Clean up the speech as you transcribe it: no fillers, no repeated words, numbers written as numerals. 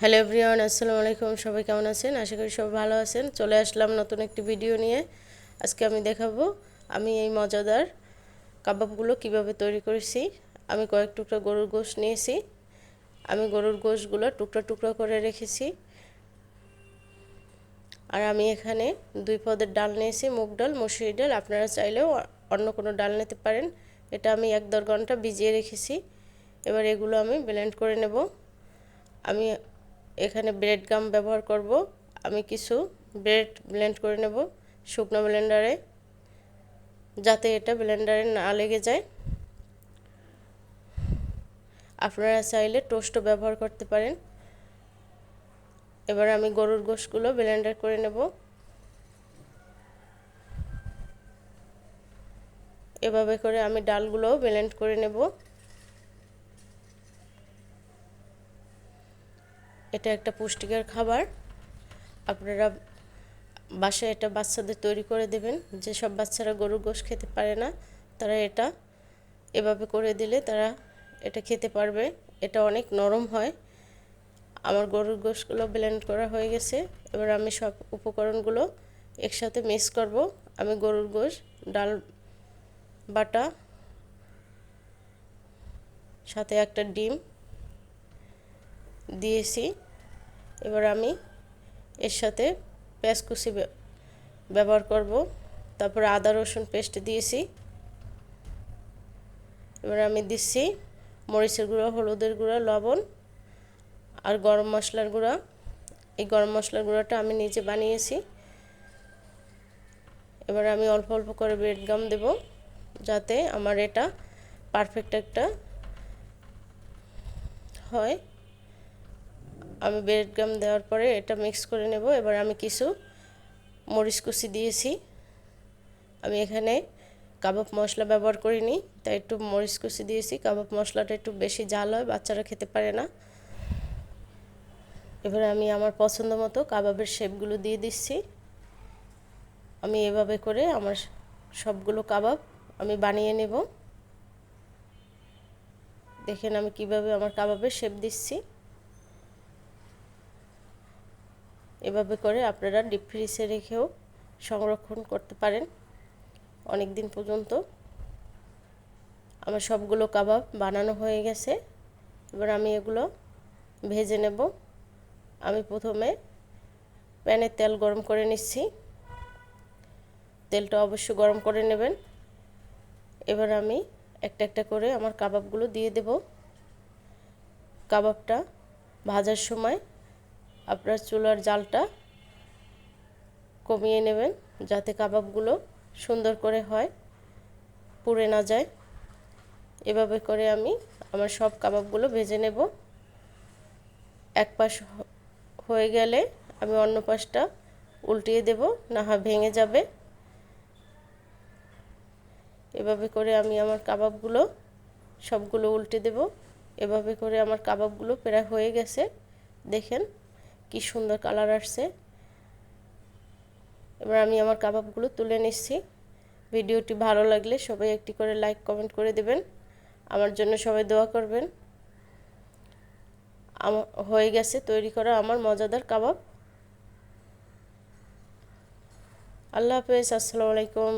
Hello everyone, আসসালামু আলাইকুম। সবাই কেমন আছেন? আশা করি সবাই ভালো আছেন। চলে আসলাম নতুন একটি ভিডিও নিয়ে। আজকে আমি দেখাবো আমি এই মজাদার কাবাবগুলো কিভাবে তৈরি করেছি। আমি কয়েক টুকরা গরুর গোশত নিয়েছি। আমি গরুর গোশতগুলো টুকরা টুকরা করে রেখেছি। আর আমি এখানে 2 পদের ডাল নিয়েছি, মুগ ডাল, মসুরি ডাল। আপনারা চাইলেও অন্য কোনো ডাল নিতে পারেন। এটা আমি 1-1.5 ঘন্টা ভিজিয়ে রেখেছি। এবার এগুলো আমি ব্লেন্ড করে নেব। আমি এখানে ব্রেড গাম ব্যবহার করব। আমি কিছু ব্রেড ব্লেন্ড করে নেব শুকনো ব্লেন্ডারে, যাতে এটা ব্লেন্ডারে না লেগে যায়। আপনারা চাইলে টোস্টও ব্যবহার করতে পারেন। এবার আমি গরুর গোশতগুলো ব্লেন্ডার করে নেব। এভাবে করে আমি ডালগুলোও ব্লেন্ড করে নেব। এটা একটা পুষ্টিকর খাবার। আপনারা বাসায় এটা বাচ্চাদের তৈরি করে দেবেন। যেসব বাচ্চারা গরুর গোশত খেতে পারে না, তারা এটা এভাবে করে দিলে তারা এটা খেতে পারবে। এটা অনেক নরম হয়। আমার গরুর গোশতগুলো ব্লেন্ড করা হয়ে গেছে। এবার আমি সব উপকরণগুলো একসাথে মিক্স করব। আমি গরুর গোশত, ডাল বাটা, সাথে একটা ডিম দিয়েছি। এবার আমি এর সাথে পেঁয়াজ কুচি ব্যবহার করব। তারপর আদা রসুন পেস্ট দিয়েছি। এবার আমি দিচ্ছি মরিচের গুঁড়ো, হলুদের গুঁড়ো, লবণ আর গরম মশলার গুঁড়া। এই গরম মশলার গুঁড়োটা আমি নিজে বানিয়েছি। এবার আমি অল্প অল্প করে ব্রেড গাম দেব, যাতে আমার এটা পারফেক্ট একটা হয়। আমি ব্রেড গাম দেওয়ার পরে এটা মিক্স করে নেব। এবার আমি কিছু মরিচ কুচি দিয়েছি। আমি এখানে কাবাব মশলা ব্যবহার করিনি, তাই একটু মরিচ কুচি দিয়েছি। কাবাব মশলাটা একটু বেশি ঝাল হয়, বাচ্চারা খেতে পারে না। এবার আমি আমার পছন্দ মতো কাবাবের শেপগুলো দিয়ে দিচ্ছি। আমি এভাবে করে আমার সবগুলো কাবাব আমি বানিয়ে নেব। দেখেন আমি কিভাবে আমার কাবাবের শেপ দিচ্ছি। এভাবে করে আপনারা ডিপ ফ্রিজে রেখেও সংরক্ষণ করতে পারেন অনেক দিন পর্যন্ত। আমার সবগুলো কাবাব বানানো হয়ে গেছে। এবার আমি এগুলো ভেজে নেব। আমি প্রথমে প্যানে তেল গরম করে নিচ্ছি। তেলটা অবশ্যই গরম করে নেবেন। এবার আমি একটা একটা করে আমার কাবাবগুলো দিয়ে দেব। কাবাবটা ভাজার সময় আপনার চুলার জালটা কমিয়ে নেবেন, যাতে কাবাবগুলো সুন্দর করে হয়, পুড়ে না যায়। এভাবে করে আমি আমার সব কাবাবগুলো ভেজে নেব। এক পাশ হয়ে গেলে আমি অন্য পাশটা উল্টিয়ে দেব, না হয় ভেঙে যাবে। এভাবে করে আমি আমার কাবাবগুলো সবগুলো উল্টে দেব। এভাবে করে আমার কাবাবগুলো প্রায় হয়ে গেছে। দেখেন কি সুন্দর কালার আসছে। এবার আমি আমার কাবাবগুলো তুলে নিচ্ছি। ভিডিওটি ভালো লাগলে সবাই একটি করে লাইক কমেন্ট করে দেবেন। আমার জন্য সবাই দোয়া করবেন। হয়ে গেছে তৈরি করা আমার মজাদার কাবাব। আল্লাহ হাফেজ, আসসালামু আলাইকুম।